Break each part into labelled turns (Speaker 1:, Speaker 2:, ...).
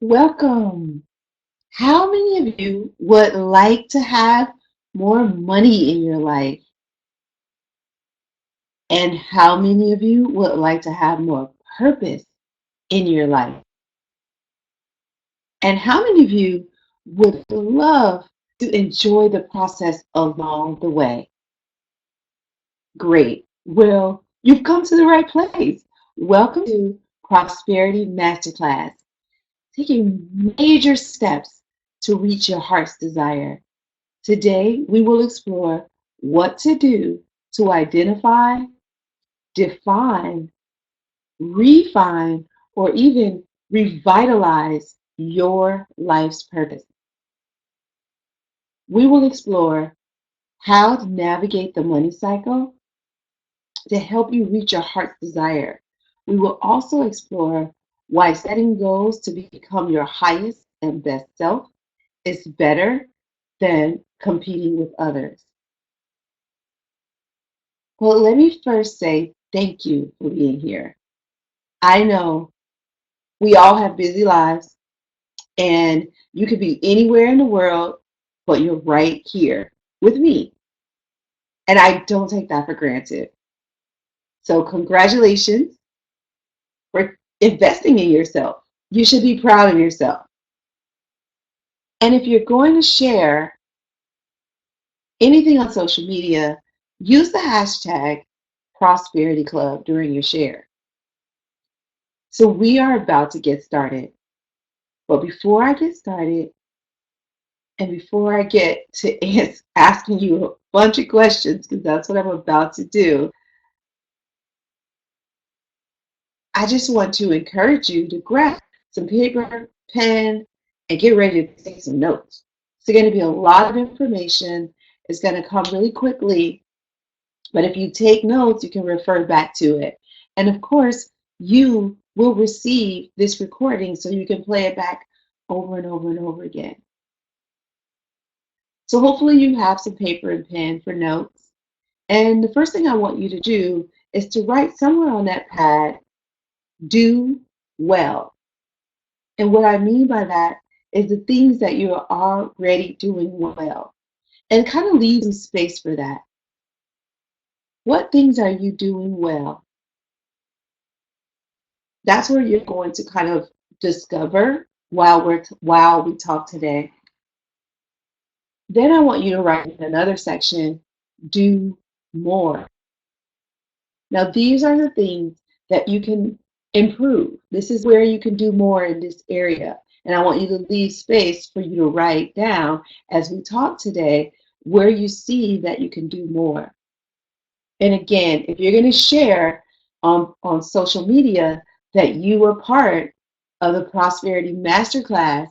Speaker 1: Welcome. How many of you would like to have more money in your life? And how many of you would like to have more purpose in your life? And how many of you would love to enjoy the process along the way? Great. Well, you've come to the right place. Welcome to Prosperity Masterclass, taking major steps to reach your heart's desire. Today, we will explore what to do to identify, define, refine, or even revitalize your life's purpose. We will explore how to navigate the money cycle to help you reach your heart's desire. We will also explore why setting goals to become your highest and best self is better than competing with others. Well, let me first say thank you for being here. I know we all have busy lives and you could be anywhere in the world, but you're right here with me. And I don't take that for granted. So, congratulations for investing in yourself. You should be proud of yourself. And if you're going to share anything on social media, use the hashtag Prosperity Club during your share. So, we are about to get started. But before I get started, and before I get to asking you a bunch of questions, because that's what I'm about to do, I just want to encourage you to grab some paper, pen, and get ready to take some notes. It's going to be a lot of information. It's going to come really quickly, but if you take notes, you can refer back to it. And of course, you will receive this recording so you can play it back over and over and over again. So hopefully you have some paper and pen for notes. And the first thing I want you to do is to write somewhere on that pad, do well. And what I mean by that is the things that you are already doing well. And kind of leave some space for that. What things are you doing well? That's where you're going to kind of discover while we talk today. Then I want you to write in another section, do more. Now, these are the things that you can improve. This is where you can do more in this area. And I want you to leave space for you to write down as we talk today where you see that you can do more. And again, if you're going to share on social media that you were part of the Prosperity Masterclass,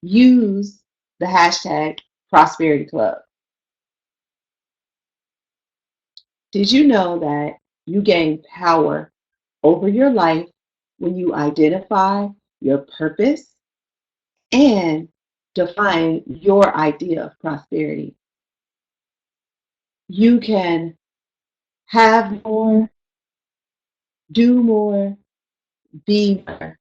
Speaker 1: use the hashtag Prosperity Club. Did you know that you gain power over your life when you identify your purpose and define your idea of prosperity? You can have more, do more, be more.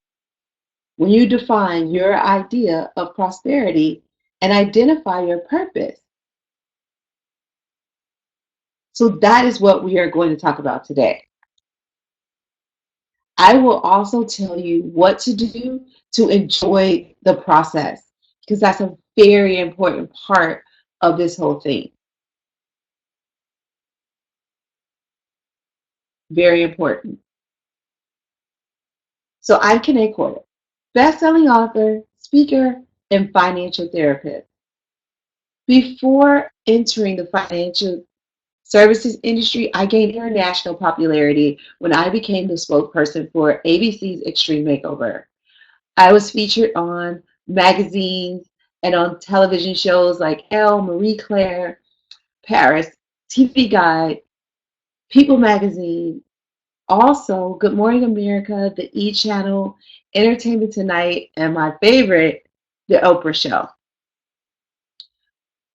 Speaker 1: When you define your idea of prosperity and identify your purpose. So that is what we are going to talk about today. I will also tell you what to do to enjoy the process because that's a very important part of this whole thing. Very important. So I'm Kanae Corder, best-selling author, speaker, and financial therapist. Before entering the financial services industry, I gained international popularity when I became the spokesperson for ABC's Extreme Makeover. I was featured on magazines and on television shows like Elle, Marie Claire, Paris, TV Guide, People Magazine, also Good Morning America, the E! Channel, Entertainment Tonight, and my favorite, The Oprah Show.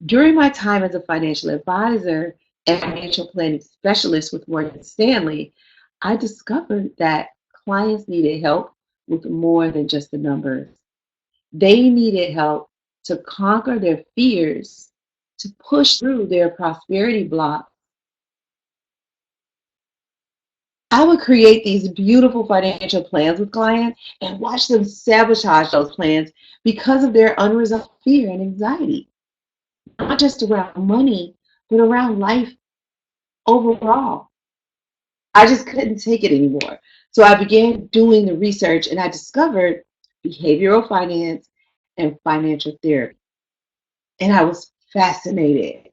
Speaker 1: During my time as a financial advisor and financial planning specialist with Morgan Stanley, I discovered that clients needed help with more than just the numbers. They needed help to conquer their fears, to push through their prosperity block. I would create these beautiful financial plans with clients and watch them sabotage those plans because of their unresolved fear and anxiety, not just around money, but around life overall. I just couldn't take it anymore. So I began doing the research and I discovered behavioral finance and financial therapy. And I was fascinated.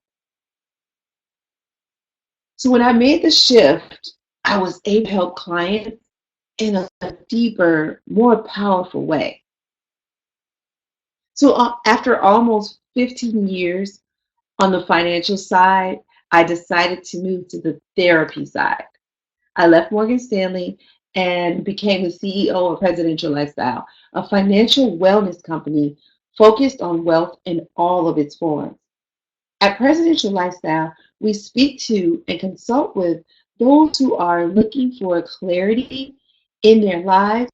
Speaker 1: So when I made the shift, I was able to help clients in a deeper, more powerful way. So after almost 15 years on the financial side, I decided to move to the therapy side. I left Morgan Stanley and became the CEO of Presidential Lifestyle, a financial wellness company focused on wealth in all of its forms. At Presidential Lifestyle, we speak to and consult with those who are looking for clarity in their lives.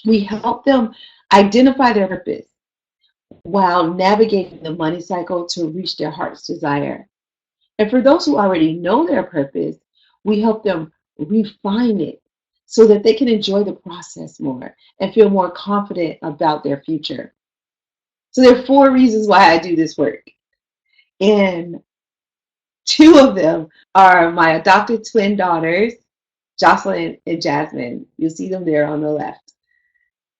Speaker 1: We help them identify their purpose while navigating the money cycle to reach their heart's desire. And for those who already know their purpose, we help them refine it so that they can enjoy the process more and feel more confident about their future. So there are four reasons why I do this work. And two of them are my adopted twin daughters, Jocelyn and Jasmine. You'll see them there on the left.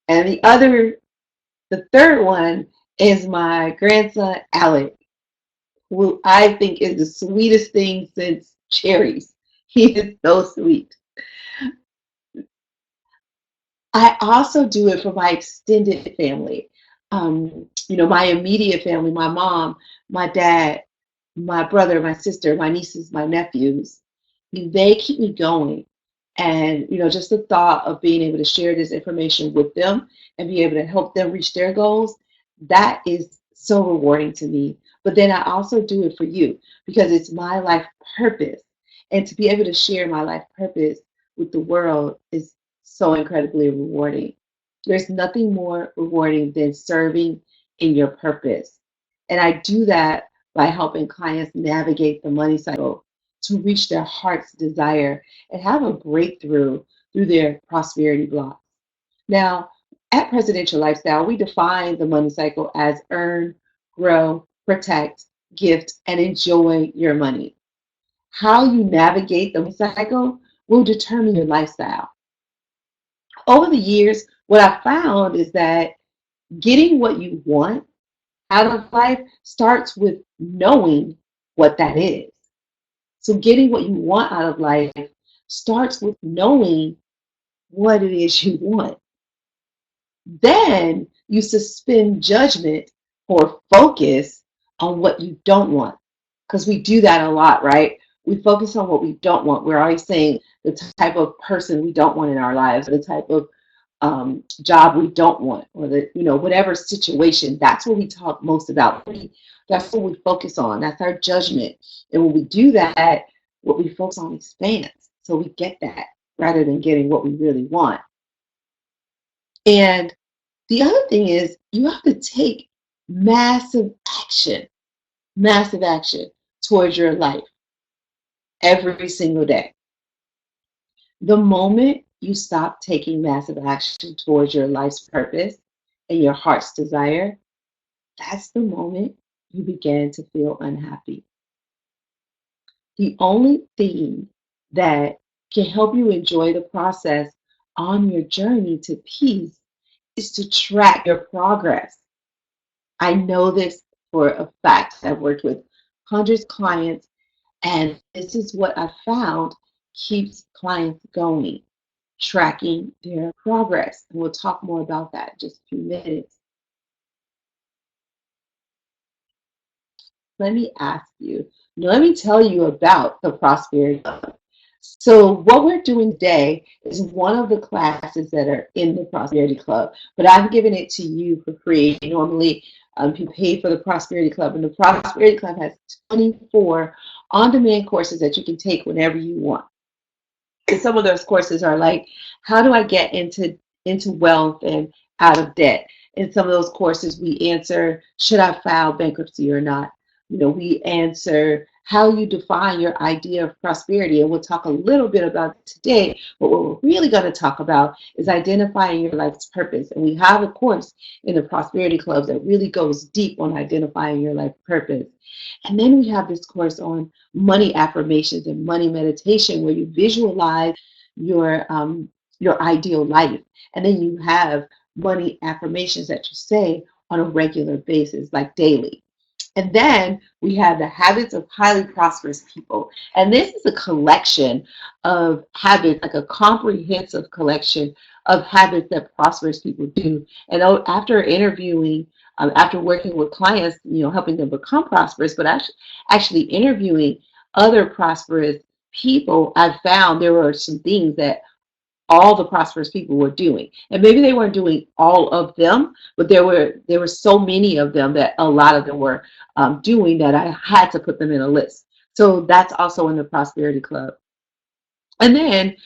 Speaker 1: And the third one is my grandson, Alec, who I think is the sweetest thing since cherries. He is so sweet. I also do it for my extended family. My immediate family, my mom, my dad, my brother, my sister, my nieces, my nephews. They keep me going. And, just the thought of being able to share this information with them and be able to help them reach their goals, that is so rewarding to me. But then I also do it for you because it's my life purpose. And to be able to share my life purpose with the world is so incredibly rewarding. There's nothing more rewarding than serving in your purpose. And I do that by helping clients navigate the money cycle to reach their heart's desire and have a breakthrough through their prosperity blocks. Now, at Presidential Lifestyle, we define the money cycle as earn, grow, protect, gift, and enjoy your money. How you navigate the money cycle will determine your lifestyle. Over the years, what I found is that getting what you want out of life starts with knowing what that is. So getting what you want out of life starts with knowing what it is you want. Then you suspend judgment or focus on what you don't want. Because we do that a lot, right? We focus on what we don't want. We're always saying the type of person we don't want in our lives, the type of job we don't want, or whatever situation. That's what we talk most about. That's what we focus on. That's our judgment. And when we do that, what we focus on expands. So we get that rather than getting what we really want. And the other thing is you have to take massive action towards your life every single day. The moment you stop taking massive action towards your life's purpose and your heart's desire, that's the moment you begin to feel unhappy. The only thing that can help you enjoy the process on your journey to peace is to track your progress. I know this for a fact. I've worked with hundreds of clients, and this is what I found keeps clients going, tracking their progress. And we'll talk more about that in just a few minutes. Let me tell you about the Prosperity Club. So what we're doing today is one of the classes that are in the Prosperity Club, but I've given it to you for free. Normally, you pay for the Prosperity Club, and the Prosperity Club has 24 on-demand courses that you can take whenever you want. And some of those courses are like, how do I get into wealth and out of debt? In some of those courses, we answer, should I file bankruptcy or not? We answer how you define your idea of prosperity. And we'll talk a little bit about it today. But what we're really going to talk about is identifying your life's purpose. And we have a course in the Prosperity Club that really goes deep on identifying your life purpose. And then we have this course on money affirmations and money meditation, where you visualize your ideal life. And then you have money affirmations that you say on a regular basis, like daily. And then we have the habits of highly prosperous people. And this is a collection of habits, like a comprehensive collection of habits that prosperous people do. And after interviewing, after working with clients, helping them become prosperous, but actually interviewing other prosperous people, I found there were some things that all the prosperous people were doing. And maybe they weren't doing all of them, but there were so many of them that a lot of them were doing that I had to put them in a list. So that's also in the Prosperity Club. And then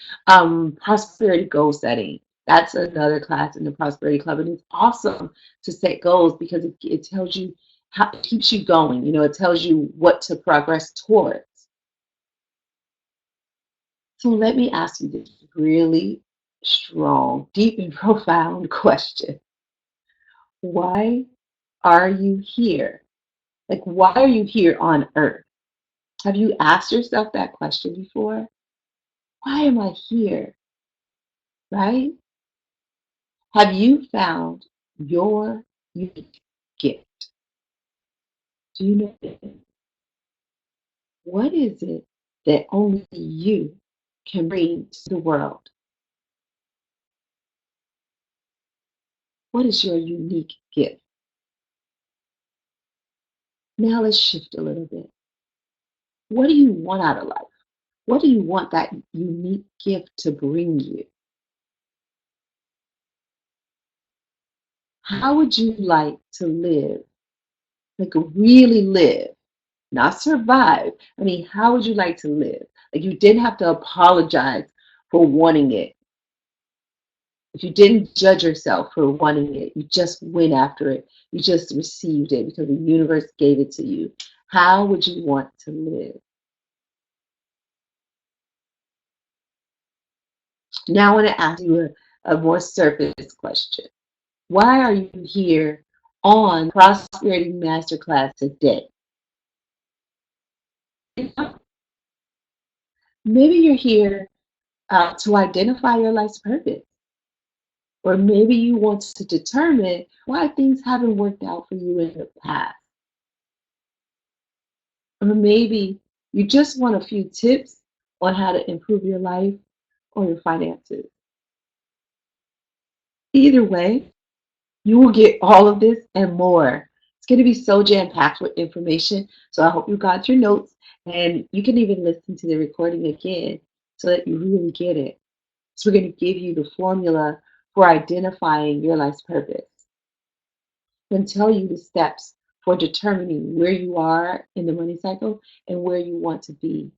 Speaker 1: prosperity goal setting. That's another class in the Prosperity Club. And it's awesome to set goals because it tells you how it keeps you going. It tells you what to progress towards. So let me ask you this really strong, deep, and profound question. Why are you here? Like, why are you here on earth? Have you asked yourself that question before? Why am I here? Right? Have you found your unique gift? Do you know it? What is it that only you can bring to the world? What is your unique gift? Now let's shift a little bit. What do you want out of life? What do you want that unique gift to bring you? How would you like to live? Like really live, not survive. I mean, how would you like to live? Like you didn't have to apologize for wanting it. If you didn't judge yourself for wanting it, you just went after it. You just received it because the universe gave it to you. How would you want to live? Now I want to ask you a more surface question. Why are you here on Prosperity Masterclass today? Maybe you're here to identify your life's purpose, or maybe you want to determine why things haven't worked out for you in the past, or maybe you just want a few tips on how to improve your life or your finances. Either way, you will get all of this and more. It's going to be so jam-packed with information. So I hope you got your notes and you can even listen to the recording again so that you really get it. So we're going to give you the formula for identifying your life's purpose and tell you the steps for determining where you are in the money cycle and where you want to be.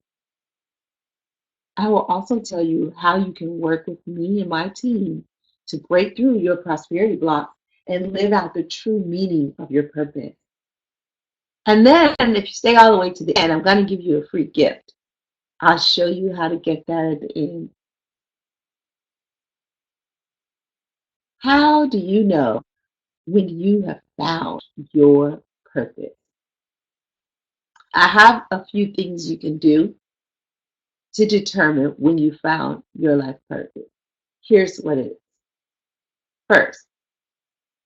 Speaker 1: I will also tell you how you can work with me and my team to break through your prosperity blocks and live out the true meaning of your purpose. And then, if you stay all the way to the end, I'm going to give you a free gift. I'll show you how to get that at the end. How do you know when you have found your purpose? I have a few things you can do to determine when you found your life purpose. Here's what it is. First,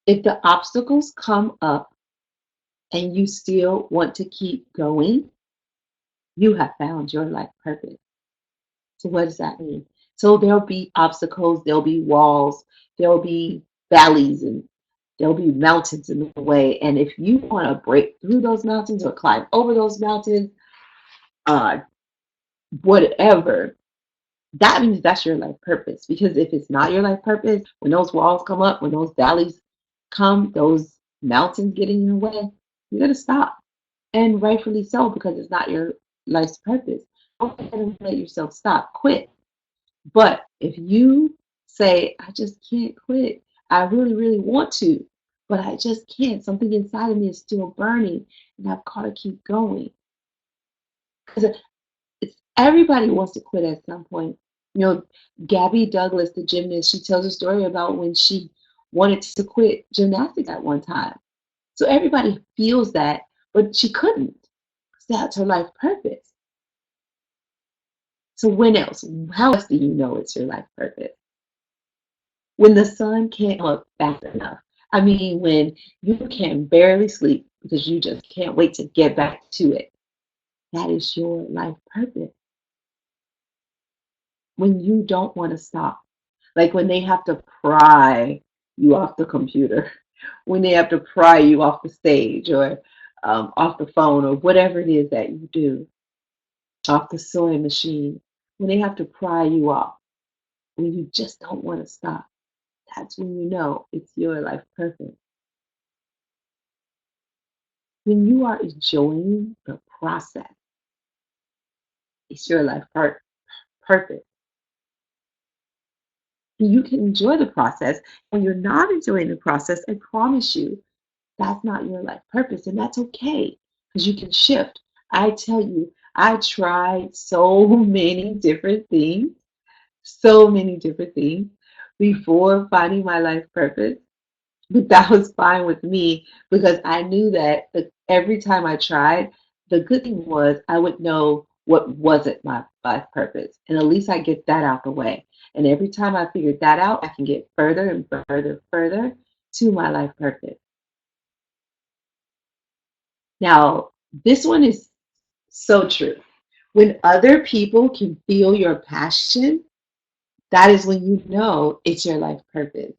Speaker 1: if the obstacles come up and you still want to keep going, you have found your life purpose. So what does that mean? So there'll be obstacles, there'll be walls, there'll be valleys, and there'll be mountains in the way. And if you want to break through those mountains or climb over those mountains, uh, whatever, that means that's your life purpose. Because if it's not your life purpose, when those walls come up, when those valleys come, those mountains get in your way, you got to stop. And rightfully so, because it's not your life's purpose. Don't let yourself stop. Quit. But if you say, I just can't quit, I really, really want to, but I just can't. Something inside of me is still burning, and I've got to keep going. Because it's everybody wants to quit at some point. You know, Gabby Douglas, the gymnast, she tells a story about when she wanted to quit gymnastics at one time. So everybody feels that, but she couldn't. That's her life purpose. So when else? How else do you know it's your life purpose? When the sun can't come up fast enough. I mean, when you can barely sleep because you just can't wait to get back to it. That is your life purpose. When you don't want to stop. Like when they have to pry you off the computer, when they have to pry you off the stage or off the phone or whatever it is that you do, off the sewing machine, when they have to pry you off, when you just don't want to stop, that's when you know it's your life purpose. When you are enjoying the process, it's your life purpose. You can enjoy the process. When you're not enjoying the process, I promise you, that's not your life purpose, and that's okay because you can shift. I tell you, I tried so many different things before finding my life purpose. But that was fine with me because I knew that every time I tried, the good thing was I would know what wasn't my life purpose. And at least I get that out the way. And every time I figured that out, I can get further and further to my life purpose. Now, this one is so true. When other people can feel your passion, that is when you know it's your life purpose.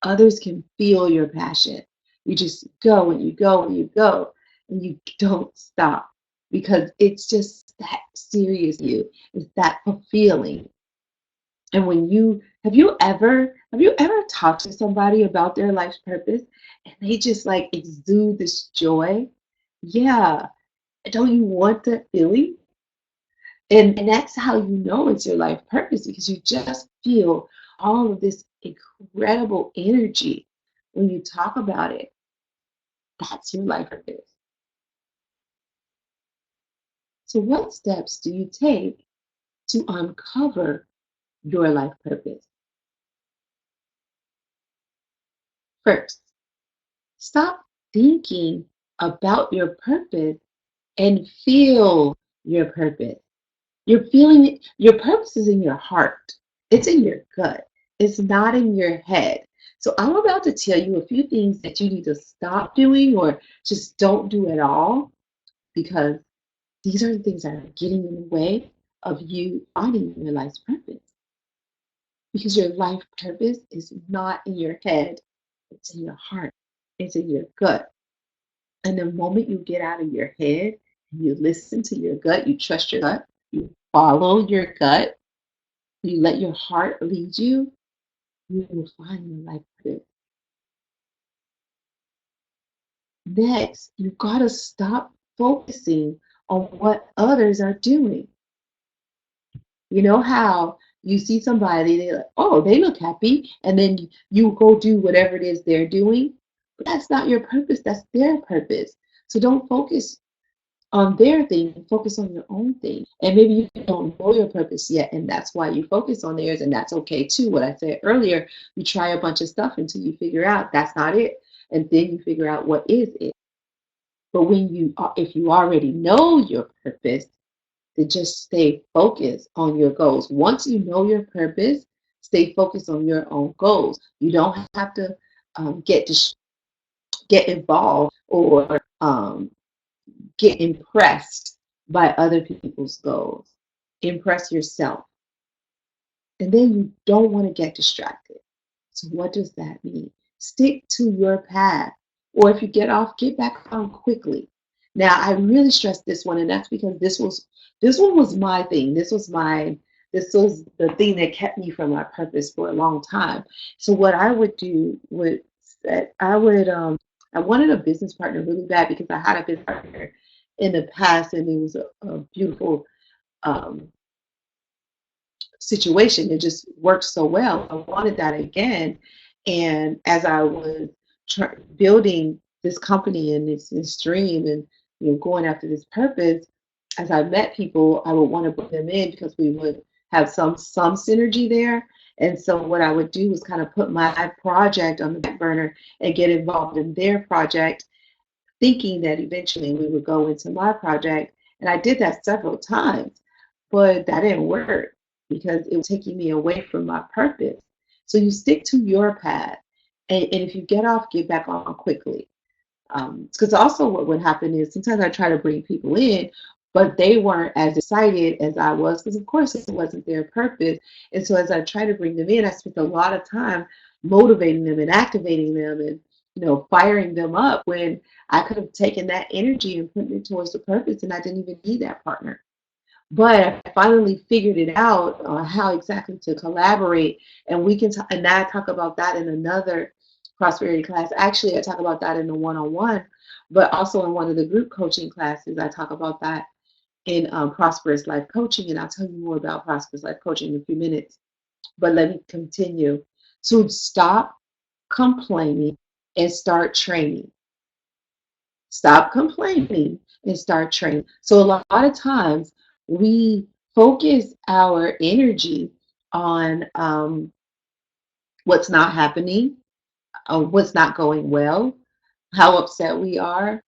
Speaker 1: Others can feel your passion. You just go and you go and you go and you don't stop because it's just that serious to you. It's that fulfilling. And when you have you ever talked to somebody about their life's purpose and they just like exude this joy? Yeah. Don't you want that feeling? And that's how you know it's your life purpose because you just feel all of this incredible energy when you talk about it. That's your life purpose. So, what steps do you take to uncover your life purpose? First, stop thinking about your purpose and feel your purpose. You're feeling it. Your purpose is in your heart. It's in your gut. It's not in your head. So I'm about to tell you a few things that you need to stop doing or just don't do at all because these are the things that are getting in the way of you finding your life's purpose. Because your life purpose is not in your head, it's in your heart, it's in your gut. And the moment you get out of your head and you listen to your gut, you trust your gut, you follow your gut, you let your heart lead you, you will find your life purpose. Next, you've got to stop focusing on what others are doing. You know how you see somebody, they're like, oh, they look happy, and then you go do whatever it is they're doing. But that's not your purpose, that's their purpose. So don't focus on their thing, focus on your own thing. And maybe you don't know your purpose yet, and that's why you focus on theirs, and that's okay too. What I said earlier, you try a bunch of stuff until you figure out that's not it, and then you figure out what is it. But if you already know your purpose, then just stay focused on your goals. Once you know your purpose, stay focused on your own goals. You don't have to get involved or get impressed by other people's goals. Impress yourself. And then you don't want to get distracted. So, what does that mean? Stick to your path. Or if you get off, get back on quickly. Now, I really stress this one, and that's because this one was my thing. This was the thing that kept me from my purpose for a long time. So what I would do was that I wanted a business partner really bad because I had a business partner in the past and it was a beautiful um, situation. It just worked so well. I wanted that again. And as I was building this company and this dream and going after this purpose, as I met people, I would want to bring them in because we would have some synergy there. And so what I would do was kind of put my project on the back burner and get involved in their project, thinking that eventually we would go into my project. And I did that several times, but that didn't work because it was taking me away from my purpose. So you stick to your path. And if you get off, get back on quickly. Because also what would happen is sometimes I try to bring people in, but they weren't as excited as I was because, of course, it wasn't their purpose. And so as I try to bring them in, I spent a lot of time motivating them and activating them and firing them up when I could have taken that energy and put it towards the purpose, and I didn't even need that partner. But I finally figured it out on how exactly to collaborate, and we can. And I talk about that in another prosperity class. Actually, I talk about that in the one-on-one, but also in one of the group coaching classes, I talk about that in prosperous life coaching, and I'll tell you more about prosperous life coaching in a few minutes. But let me continue. So stop complaining and start training. Stop complaining and start training. So a lot of times we focus our energy on what's not happening, what's not going well, how upset we are,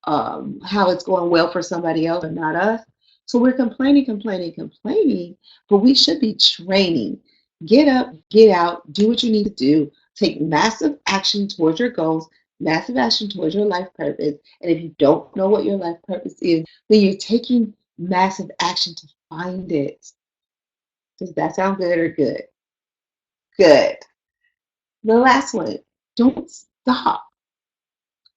Speaker 1: how it's going well for somebody else and not us. So we're complaining, complaining, complaining, but we should be training. Get up, get out, do what you need to do, take massive action towards your goals, massive action towards your life purpose. And if you don't know what your life purpose is, then you're taking massive action to find it. Does that sound good or good? Good. The last one, don't stop.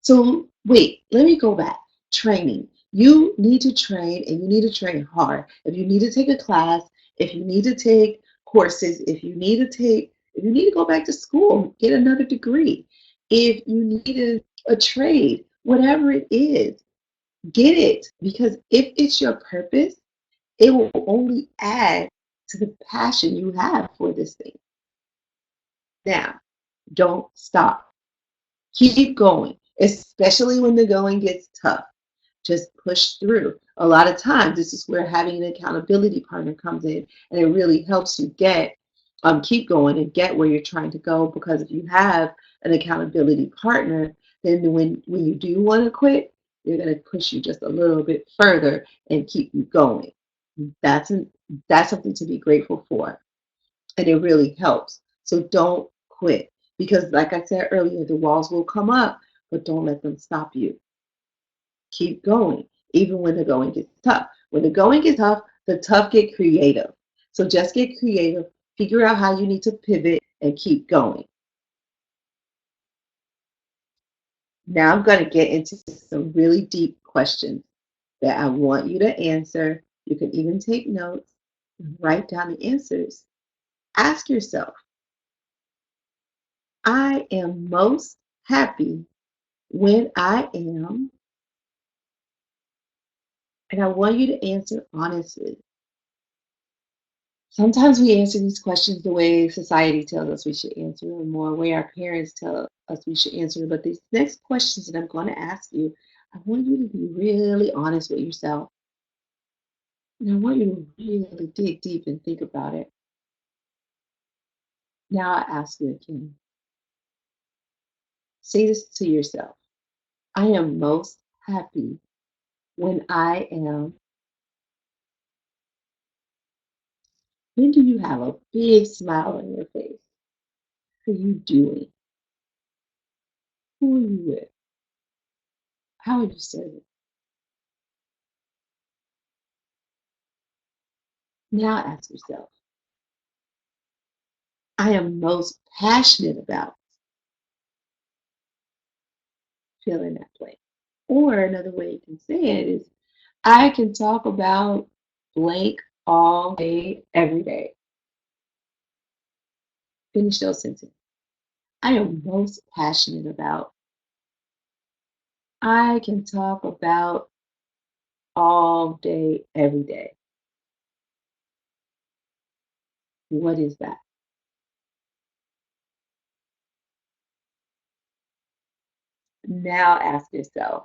Speaker 1: So wait, let me go back. Training. You need to train and you need to train hard. If you need to take a class, if you need to take courses, if you need to go back to school, get another degree, if you need a trade, whatever it is, get it. Because if it's your purpose, it will only add to the passion you have for this thing. Now, don't stop. Keep going, especially when the going gets tough. Just push through. A lot of times, this is where having an accountability partner comes in, and it really helps you keep going and get where you're trying to go. Because if you have an accountability partner, then when you do want to quit, they're going to push you just a little bit further and keep you going. That's an, that's something to be grateful for, and it really helps. So don't quit because, like I said earlier, the walls will come up, but don't let them stop you. Keep going, even when the going gets tough. When the going gets tough, the tough get creative. So just get creative, figure out how you need to pivot, and keep going. Now I'm going to get into some really deep questions that I want you to answer. You can even take notes and write down the answers. Ask yourself, I am most happy when I am, and I want you to answer honestly. Sometimes we answer these questions the way society tells us we should answer them, or the way our parents tell us we should answer them. But these next questions that I'm going to ask you, I want you to be really honest with yourself. And I want you to really dig deep and think about it. Now I ask you again. Say this to yourself. I am most happy when I am. When do you have a big smile on your face? What are you doing? Who are you with? How are you serving? Now ask yourself, I am most passionate about feeling that way. Or another way you can say it is, I can talk about blank all day, every day. Finish those sentences. I am most passionate about. I can talk about all day, every day. What is that? Now ask yourself,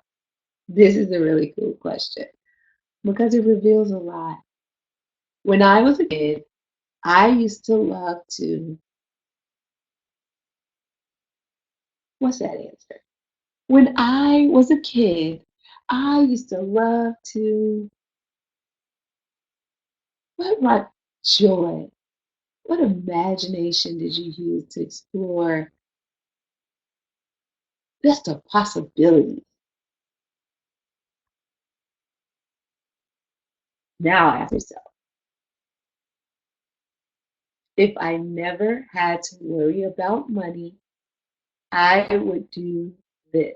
Speaker 1: this is a really cool question because it reveals a lot. When I was a kid, I used to love to, what's that answer? When I was a kid, I used to love to, what brought joy? What imagination did you use to explore just the possibilities? Now ask yourself, if I never had to worry about money, I would do this.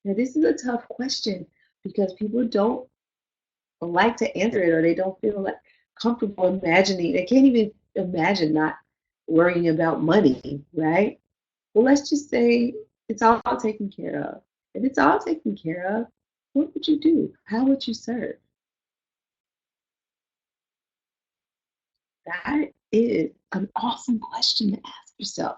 Speaker 1: Now, this is a tough question because people don't like to answer it or they don't feel like comfortable imagining. They can't even imagine not worrying about money, right? Well, let's just say it's all taken care of. If it's all taken care of, what would you do? How would you serve? That is an awesome question to ask yourself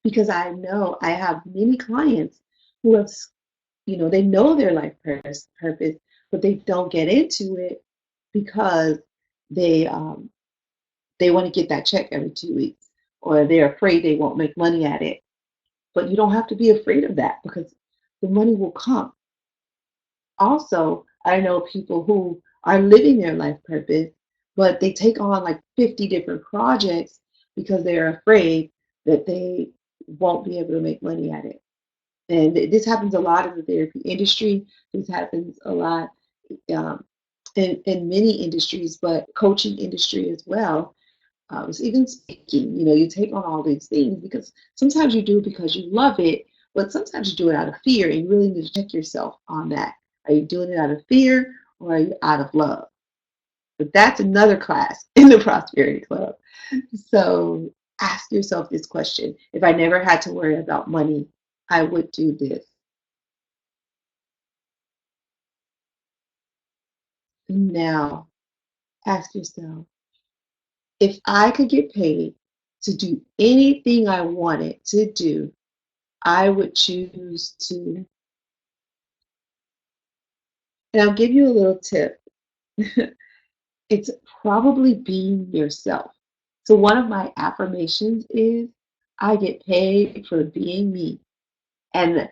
Speaker 1: because I know I have many clients who have, they know their life purpose, but they don't get into it because they they want to get that check every 2 weeks, or they're afraid they won't make money at it. But you don't have to be afraid of that because the money will come. Also, I know people who are living their life purpose, but they take on like 50 different projects because they're afraid that they won't be able to make money at it. And this happens a lot in the therapy industry. This happens a lot um, in many industries, but coaching industry as well. Even speaking, you take on all these things because sometimes you do it because you love it, but sometimes you do it out of fear, and you really need to check yourself on that. Are you doing it out of fear or are you out of love? But that's another class in the Prosperity Club. So ask yourself this question. If I never had to worry about money, I would do this. Now, ask yourself, if I could get paid to do anything I wanted to do, I would choose to. And I'll give you a little tip. It's probably being yourself. So one of my affirmations is I get paid for being me. And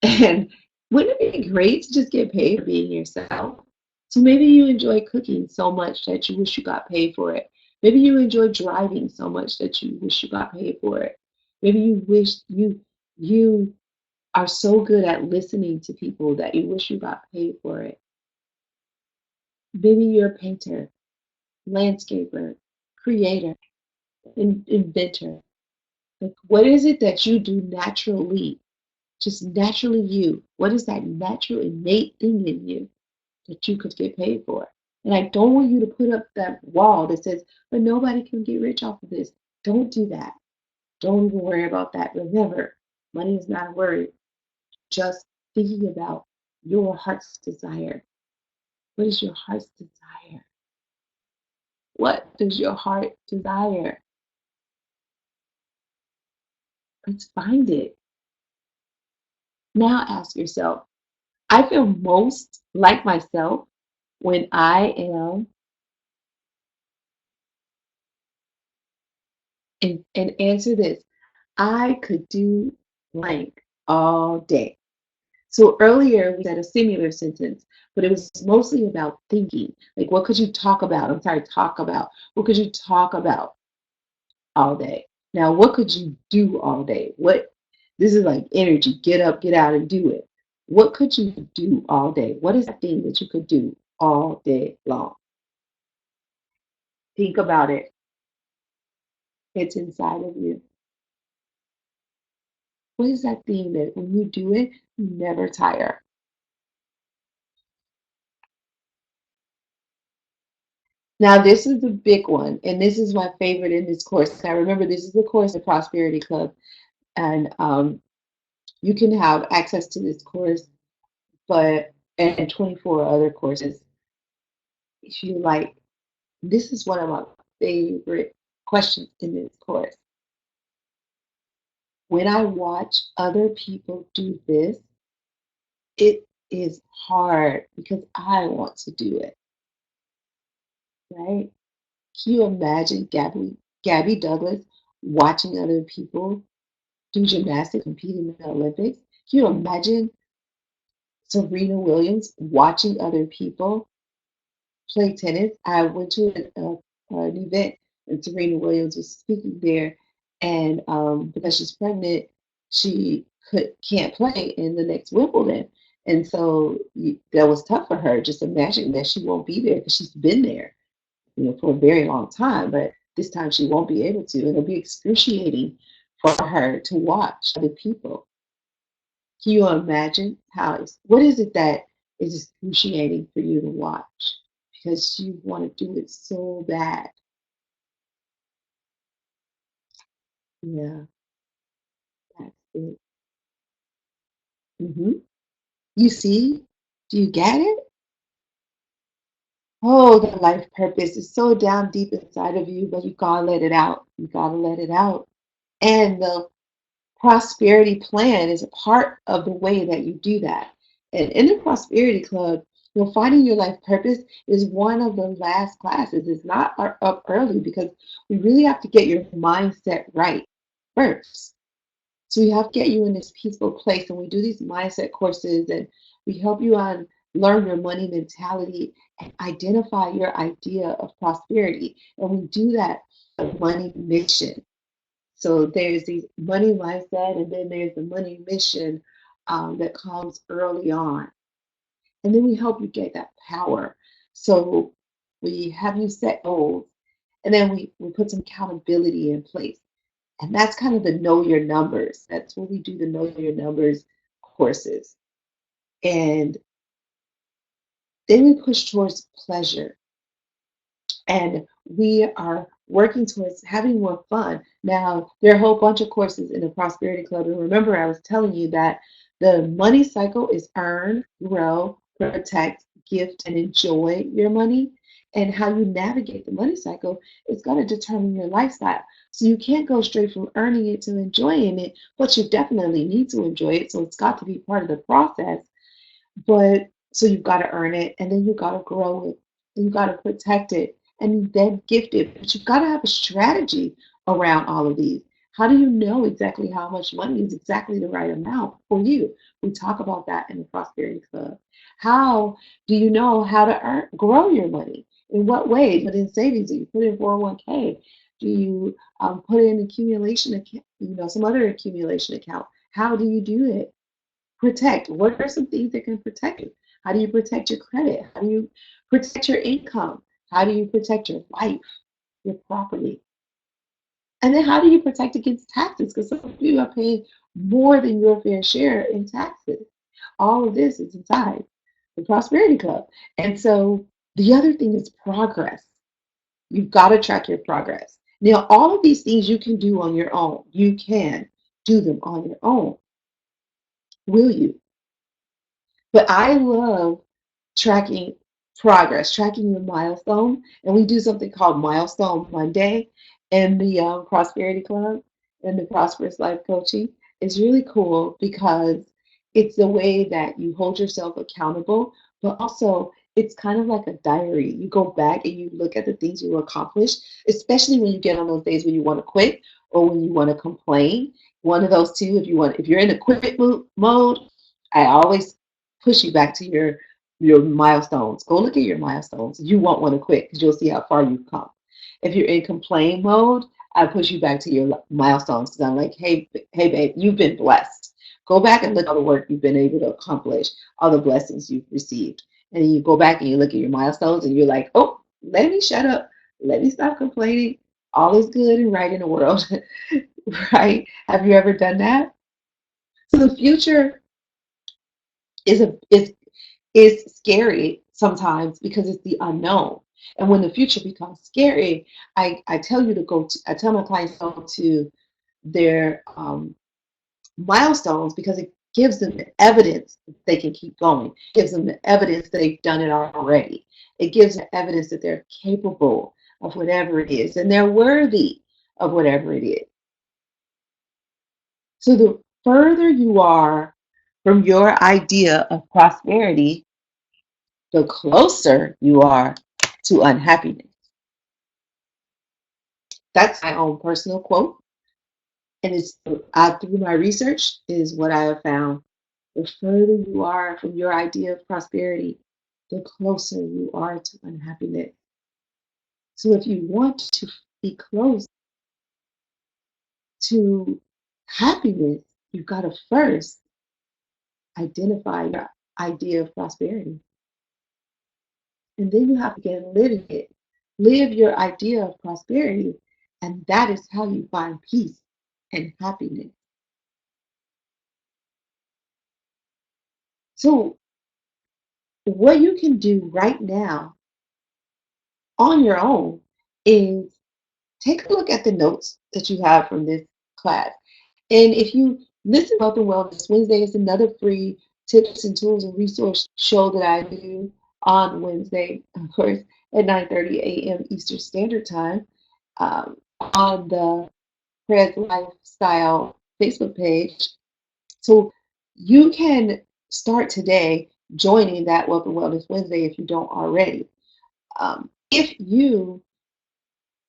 Speaker 1: and wouldn't it be great to just get paid for being yourself? So maybe you enjoy cooking so much that you wish you got paid for it. Maybe you enjoy driving so much that you wish you got paid for it. Maybe you wish you are so good at listening to people that you wish you got paid for it. Maybe you're a painter, landscaper, creator, inventor. Like, what is it that you do naturally, just naturally you? What is that natural, innate thing in you that you could get paid for? And I don't want you to put up that wall that says, but nobody can get rich off of this. Don't do that. Don't even worry about that. Remember, money is not a worry. Just thinking about your heart's desire. What is your heart's desire? What does your heart desire? Let's find it. Now ask yourself, I feel most like myself when I am, and answer this, I could do blank all day. So earlier we said a similar sentence, but it was mostly about thinking. Like, what could you talk about? I'm sorry, talk about. What could you talk about all day? Now, what could you do all day? This is like energy. Get up, get out, and do it. What could you do all day? What is that thing that you could do all day long? Think about it. It's inside of you. What is that thing that when you do it, you never tire? Now, this is the big one, and this is my favorite in this course. Now, remember, this is the course of Prosperity Club, and you can have access to this course, but and 24 other courses if you like. This is one of my favorite questions in this course. When I watch other people do this, it is hard because I want to do it, right? Can you imagine Gabby Douglas watching other people do gymnastics, compete in the Olympics? Can you imagine Serena Williams watching other people play tennis? I went to an event and Serena Williams was speaking there, and because she's pregnant, she can't play in the next Wimbledon. And so that was tough for her. Just imagine that she won't be there because she's been there, for a very long time, but this time she won't be able to. And it'll be excruciating for her to watch other people. Can you imagine what is it that is excruciating for you to watch? Because you want to do it so bad. Yeah, that's it. hmm You see? Do you get it? Oh, the life purpose is so down deep inside of you, but you gotta let it out. You gotta let it out. And the prosperity plan is a part of the way that you do that. And in the prosperity club, finding your life purpose is one of the last classes. It's not up early because we really have to get your mindset right first. So we have to get you in this peaceful place. And we do these mindset courses and we help you on learn your money mentality and identify your idea of prosperity. And we do that money mission. So there's the money mindset, and then there's the money mission that comes early on. And then we help you get that power. So we have you set goals, and then we put some accountability in place. And that's kind of the know your numbers. That's what we do the know your numbers courses. And then we push towards pleasure. And we are working towards having more fun. Now, there are a whole bunch of courses in the Prosperity Club. And remember, I was telling you that the money cycle is earn, grow, protect, gift, and enjoy your money. And how you navigate the money cycle is going to determine your lifestyle. So you can't go straight from earning it to enjoying it, but you definitely need to enjoy it. So it's got to be part of the process. But so you've got to earn it, and then you've got to grow it, and you've got to protect it, and then gift it. But you've got to have a strategy around all of these. How do you know exactly how much money is exactly the right amount for you? We talk about that in the Prosperity Club. How do you know how to grow your money? In what way? Put in savings? Do you put in 401k? Do you put in accumulation account? Some other accumulation account. How do you do it? Protect. What are some things that can protect you? How do you protect your credit? How do you protect your income? How do you protect your life, your property? And then how do you protect against taxes? Because some of you are paying more than your fair share in taxes. All of this is inside the Prosperity Club. And so the other thing is progress. You've got to track your progress. Now, all of these things you can do on your own. You can do them on your own. Will you? But I love tracking progress, tracking your milestone. And we do something called Milestone Monday in the Prosperity Club and the Prosperous Life Coaching. It's really cool because it's the way that you hold yourself accountable, but also it's kind of like a diary. You go back and you look at the things you accomplished, especially when you get on those days when you want to quit or when you want to complain. One of those two, if you're in a quit mode, I always push you back to your milestones. Go look at your milestones. You won't want to quit because you'll see how far you've come. If you're in complain mode, I push you back to your milestones because I'm like, hey, babe, you've been blessed. Go back and look at all the work you've been able to accomplish, all the blessings you've received. And then you go back and you look at your milestones and you're like, oh, let me shut up. Let me stop complaining. All is good and right in the world, right? Have you ever done that? So the future is scary sometimes because it's the unknown. And when the future becomes scary, I tell you to I tell my clients to go to their milestones because it gives them the evidence that they can keep going. It gives them the evidence that they've done it already. It gives them evidence that they're capable of whatever it is and they're worthy of whatever it is. So the further you are from your idea of prosperity, the closer you are to unhappiness. That's my own personal quote. And it's through my research is what I have found. The further you are from your idea of prosperity, the closer you are to unhappiness. So if you want to be close to happiness, you've got to first identify your idea of prosperity. And then you have to begin living it. Live your idea of prosperity. And that is how you find peace and happiness. So, what you can do right now on your own is take a look at the notes that you have from this class. And if you listen to Wealth and Wellness Wednesday, is another free tips and tools and resource show that I do on Wednesday, of course, at 9:30 a.m. Eastern Standard Time on the Prez Lifestyle Facebook page. So you can start today joining that Wealth and Wellness Wednesday if you don't already. If you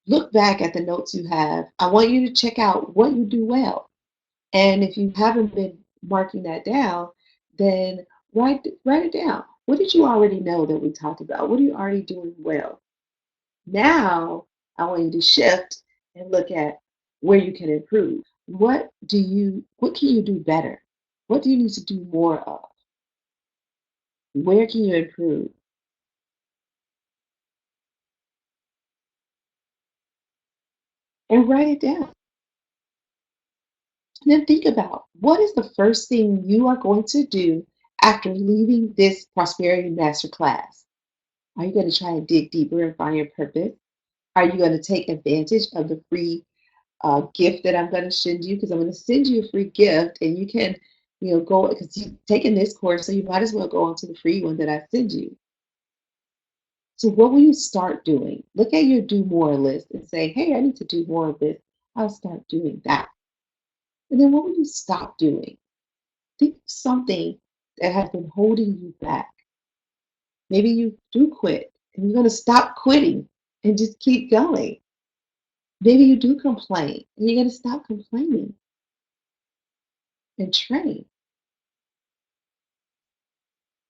Speaker 1: look back at the notes you have, I want you to check out what you do well. And if you haven't been marking that down, then write it down. What did you already know that we talked about? What are you already doing well? Now, I want you to shift and look at where you can improve. What can you do better? What do you need to do more of? Where can you improve? And write it down. And then think about what is the first thing you are going to do after leaving this prosperity master class? Are you going to try and dig deeper and find your purpose? Are you going to take advantage of the free gift that I'm going to send you? Because I'm going to send you a free gift, and you can, go because you've taken this course, so you might as well go on to the free one that I send you. So, what will you start doing? Look at your do more list and say, hey, I need to do more of this. I'll start doing that. And then what will you stop doing? Think of something that has been holding you back. Maybe you do quit and you're going to stop quitting and just keep going. Maybe you do complain and you're going to stop complaining and train.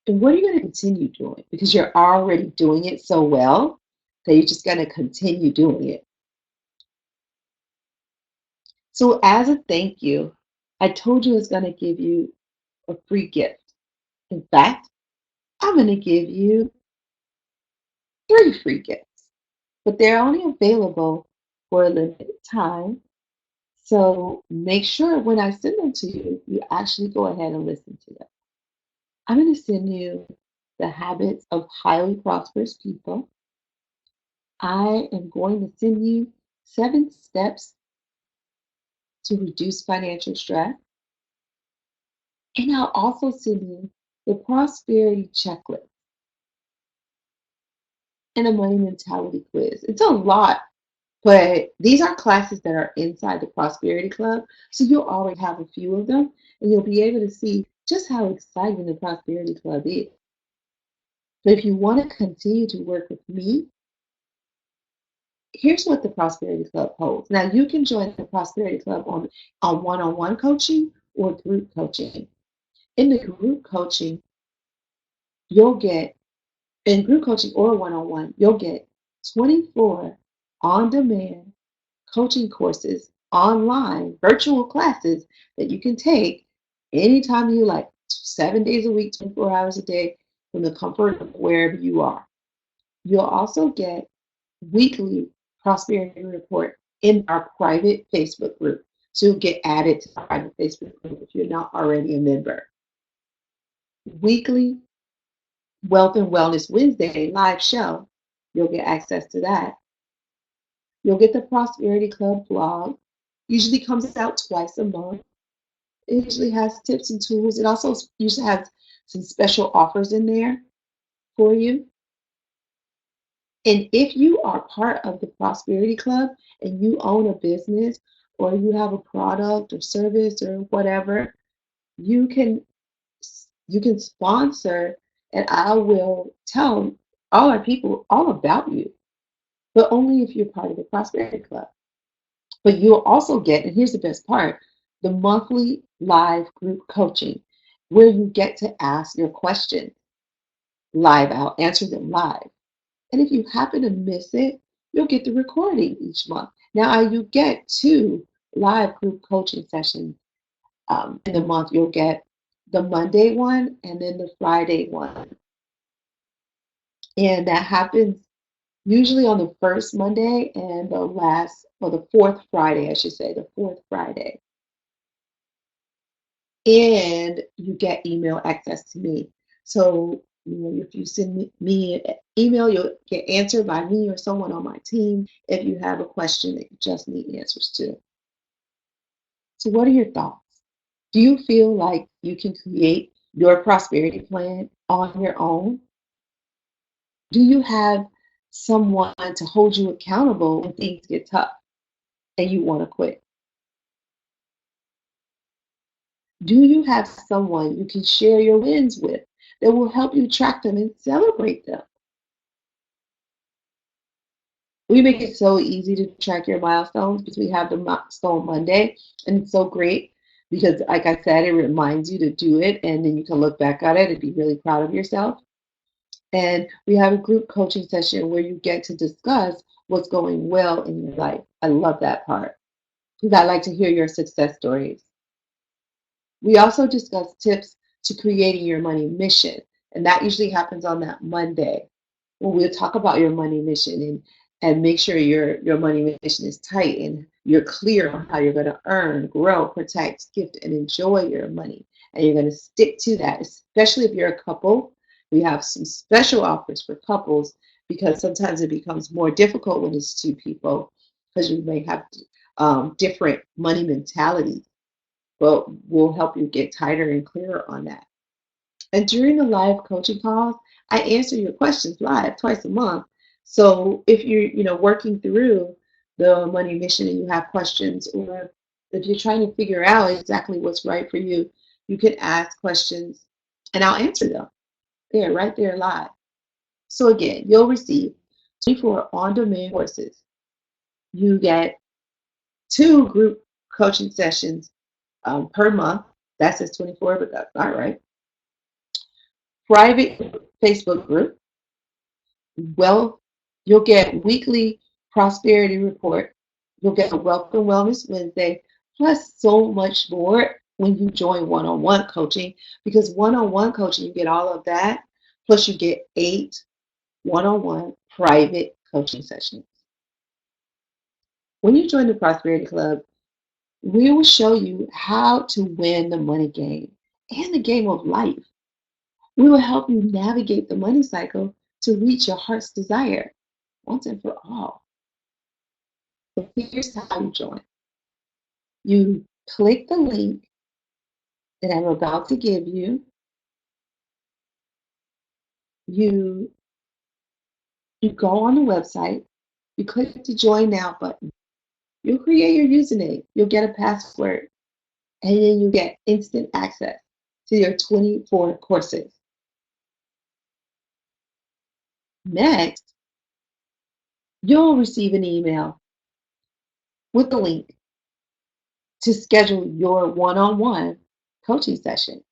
Speaker 1: And what are you going to continue doing? Because you're already doing it so well that you're just going to continue doing it. So, as a thank you, I told you I was going to give you a free gift. In fact, I'm going to give you 3 free gifts, but they're only available for a limited time. So make sure when I send them to you, you actually go ahead and listen to them. I'm going to send you The Habits of Highly Prosperous People. I am going to send you 7 steps to reduce financial stress. And I'll also send you the Prosperity Checklist and a Money Mentality Quiz. It's a lot, but these are classes that are inside the Prosperity Club. So you'll already have a few of them, and you'll be able to see just how exciting the Prosperity Club is. But if you want to continue to work with me, here's what the Prosperity Club holds. Now, you can join the Prosperity Club on one-on-one coaching or group coaching. In the group coaching, you'll get, in group coaching or one-on-one, you'll get 24 on-demand coaching courses, online, virtual classes that you can take anytime you like, 7 days a week, 24 hours a day, from the comfort of wherever you are. You'll also get weekly prosperity report in our private Facebook group. So you'll get added to the private Facebook group if you're not already a member. Weekly Wealth and Wellness Wednesday live show. You'll get access to that. You'll get the Prosperity Club blog. Usually comes out twice a month. It usually has tips and tools. It also usually has some special offers in there for you. And if you are part of the Prosperity Club and you own a business or you have a product or service or whatever, you can you can sponsor, and I will tell all our people all about you, but only if you're part of the Prosperity Club. But you'll also get, and here's the best part, the monthly live group coaching where you get to ask your questions live out, answer them live. And if you happen to miss it, you'll get the recording each month. Now, you get two live group coaching sessions in the month. You'll get the Monday one and then the Friday one. And that happens usually on the first Monday and the last, or the fourth Friday, I should say, the fourth Friday. And you get email access to me. So, if you send me an email, you'll get answered by me or someone on my team if you have a question that you just need answers to. So, what are your thoughts? Do you feel like you can create your prosperity plan on your own? Do you have someone to hold you accountable when things get tough and you want to quit? Do you have someone you can share your wins with that will help you track them and celebrate them? We make it so easy to track your milestones because we have the Milestone Monday, and it's so great because, like I said, it reminds you to do it, and then you can look back at it and be really proud of yourself. And we have a group coaching session where you get to discuss what's going well in your life. I love that part because I like to hear your success stories. We also discuss tips to creating your money mission, and that usually happens on that Monday. Well, we'll talk about your money mission and make sure your money mission is tight and you're clear on how you're going to earn, grow, protect, gift, and enjoy your money. And you're going to stick to that, especially if you're a couple. We have some special offers for couples because sometimes it becomes more difficult when it's two people because you may have different money mentalities, but we'll help you get tighter and clearer on that. And during the live coaching calls, I answer your questions live twice a month. So if you're, working through the money mission and you have questions, or if you're trying to figure out exactly what's right for you, you can ask questions and I'll answer them there, right there live. So again, you'll receive 24 on-demand courses. You get 2 group coaching sessions per month. That says 24, but that's not right. Private Facebook group. Well, you'll get weekly prosperity report. You'll get a Welcome Wellness Wednesday, plus so much more when you join one-on-one coaching. Because one-on-one coaching, you get all of that, plus you get 8 one-on-one private coaching sessions. When you join the Prosperity Club, we will show you how to win the money game and the game of life. We will help you navigate the money cycle to reach your heart's desire once and for all. So here's how you join. You click the link that I'm about to give you. You go on the website. You click the Join Now button. You'll create your username. You'll get a password. And then you get instant access to your 24 courses. Next, you'll receive an email with the link to schedule your one-on-one coaching session.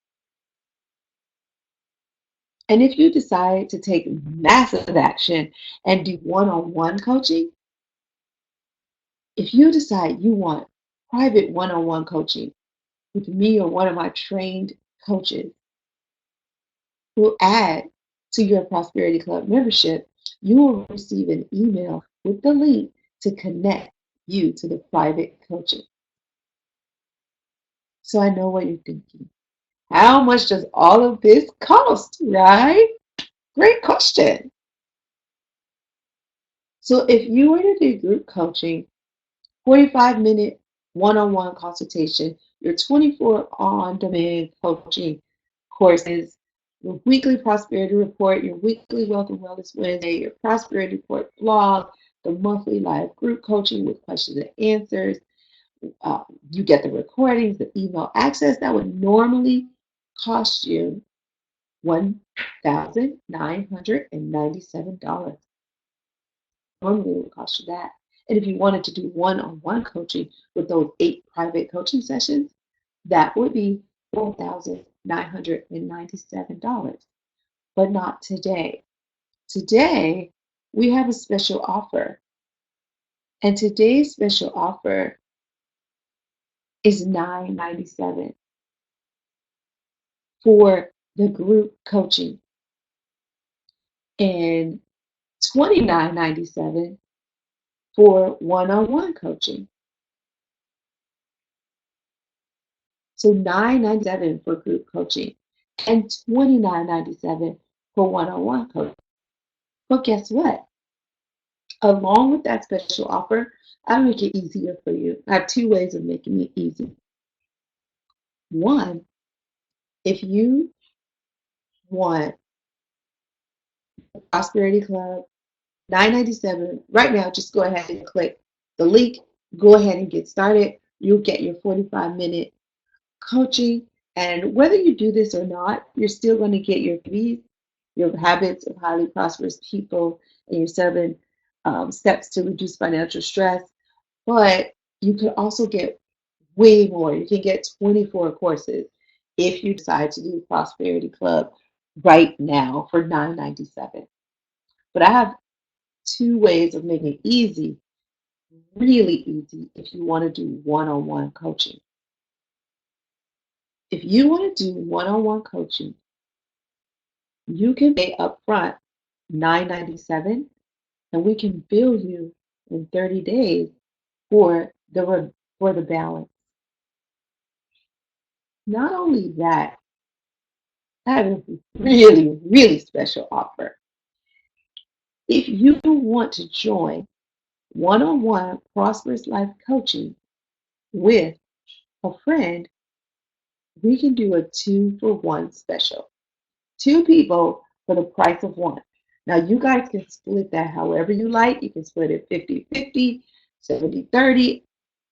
Speaker 1: And if you decide to take massive action and do one-on-one coaching, if you decide you want private one-on-one coaching with me or one of my trained coaches who will add to your Prosperity Club membership, you will receive an email with the link to connect you to the private coaching. So I know what you're thinking. How much does all of this cost, right? Great question. So if you were to do group coaching, 45-minute one-on-one consultation, your 24 on-demand coaching courses, your weekly prosperity report, your weekly Welcome Wellness Wednesday, your prosperity report blog, the monthly live group coaching with questions and answers, You get the recordings, the email access. That would normally cost you $1,997. Normally, it would cost you that. And if you wanted to do one-on-one coaching with those 8 private coaching sessions, that would be $4,997. But not today. Today, we have a special offer. And today's special offer is $997 for the group coaching and $29.97 for one-on-one coaching. So $997 for group coaching and $29.97 for one-on-one coaching. But guess what? Along with that special offer, I make it easier for you. I have 2 ways of making it easy. One, if you want Prosperity Club, $997 right now, just go ahead and click the link. Go ahead and get started. You'll get your 45-minute coaching. And whether you do this or not, you're still going to get your 3, your habits of highly prosperous people, and your 7 steps to reduce financial stress. But you could also get way more. You can get 24 courses if you decide to do Prosperity Club right now for $997. But I have 2 ways of making it easy, really easy, if you want to do one-on-one coaching. If you want to do one-on-one coaching, you can pay upfront $997, and we can bill you in 30 days for the balance. Not only that, I have a really, really special offer. If you want to join one-on-one Prosperous Life Coaching with a friend, we can do a 2-for-1 special. 2 people for the price of 1. Now, you guys can split that however you like. You can split it 50-50, 70-30,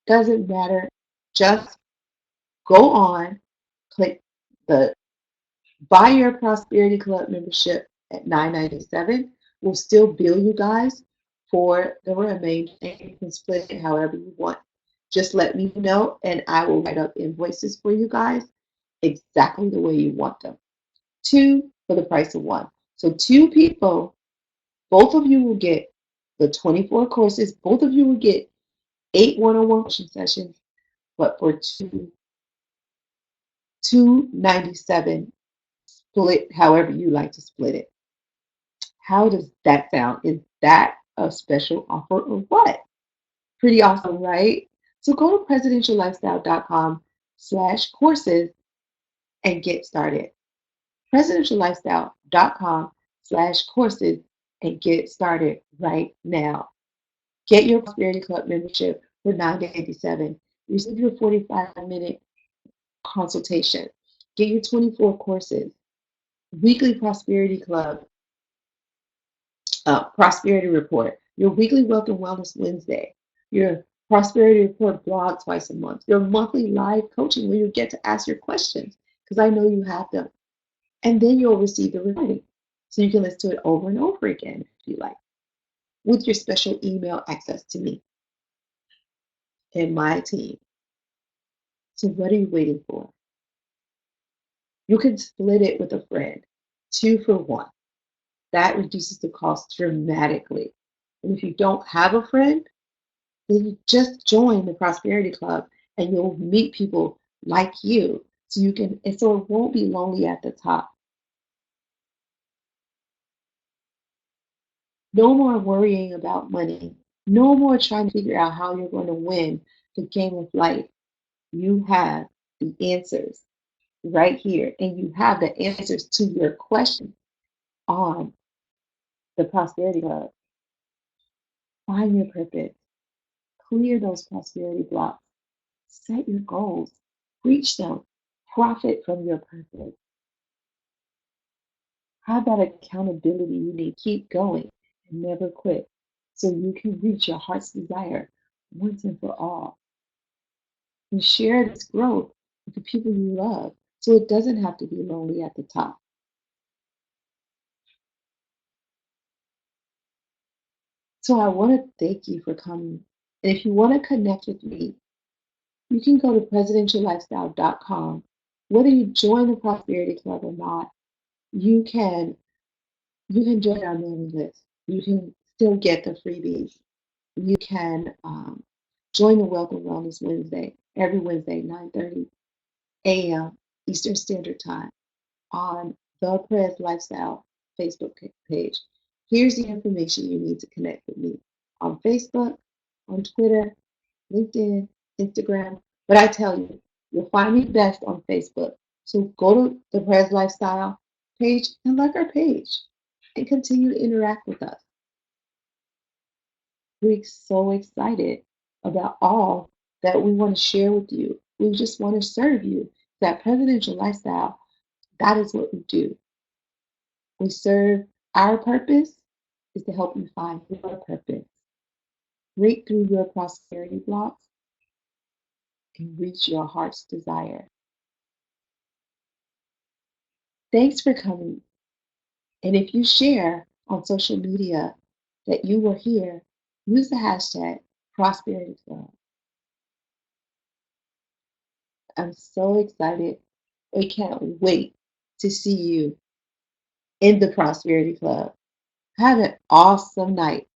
Speaker 1: doesn't matter. Just go on, click the buy your Prosperity Club membership at $997. We'll still bill you guys for the remainder, and you can split it however you want. Just let me know, and I will write up invoices for you guys exactly the way you want them. 2 for the price of 1. So 2 people, both of you will get the 24 courses. Both of you will get 8 one-on-one coaching sessions, but for $297, split however you like to split it. How does that sound? Is that a special offer or what? Pretty awesome, right? So go to presidentiallifestyle.com/courses and get started. presidentiallifestyle.com/courses and get started right now. Get your Prosperity Club membership for $997. Receive your 45-minute consultation. Get your 24 courses. Weekly Prosperity Club Prosperity Report. Your weekly Wealth and Wellness Wednesday. Your Prosperity Report blog twice a month. Your monthly live coaching where you get to ask your questions because I know you have them. And then you'll receive the recording. So you can listen to it over and over again if you like, with your special email access to me and my team. So what are you waiting for? You can split it with a friend, 2 for 1. That reduces the cost dramatically. And if you don't have a friend, then you just join the Prosperity Club and you'll meet people like you. So you can, and so it won't be lonely at the top. No more worrying about money. No more trying to figure out how you're going to win the game of life. You have the answers right here, and you have the answers to your questions on the Prosperity Hub. Find your purpose, clear those prosperity blocks, set your goals, reach them, profit from your purpose. Have that accountability you need. Keep going and never quit so you can reach your heart's desire once and for all. and share this growth with the people you love so it doesn't have to be lonely at the top. So I want to thank you for coming. And if you want to connect with me, you can go to presidentiallifestyle.com. Whether you join the Prosperity Club or not, you can you can join our mailing list. You can still get the freebies. You can join the Wealth and Wellness Wednesday every Wednesday, 9:30 a.m. Eastern Standard Time on the Prez Lifestyle Facebook page. Here's the information you need to connect with me on Facebook, on Twitter, LinkedIn, Instagram. But I tell you, you'll find me best on Facebook. So go to the Prez Lifestyle page and like our page and continue to interact with us. We're so excited about all that we want to share with you. We just want to serve you. That presidential lifestyle, that is what we do. We serve, our purpose is to help you find your purpose, break through your prosperity blocks, and reach your heart's desire. Thanks for coming. And if you share on social media that you were here, use the hashtag Prosperity Club. I'm so excited. I can't wait to see you in the Prosperity Club. Have an awesome night.